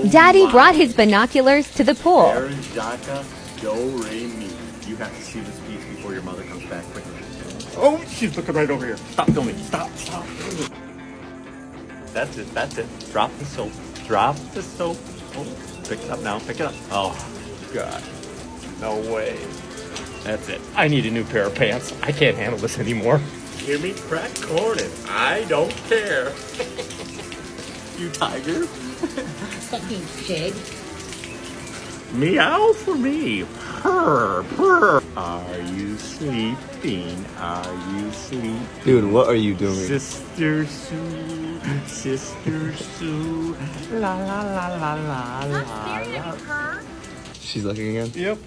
Daddy brought his binoculars to the pool. Aaron, Jaka, do, re, mi. You have to see this piece before your mother comes back quickly. Oh, she's looking right over here. Stop filming. Stop. That's it. Drop the soap. Oh, pick it up now. Pick it up. Oh, God. No way. That's it. I need a new pair of pants. I can't handle this anymore. Hear me crack corn and I don't care. You tiger? Fucking pig. Meow for me. Purr, purr. Are you sleeping? Dude, what are you doing? Sister Sue, la la la la la la la. She's looking again? Yep.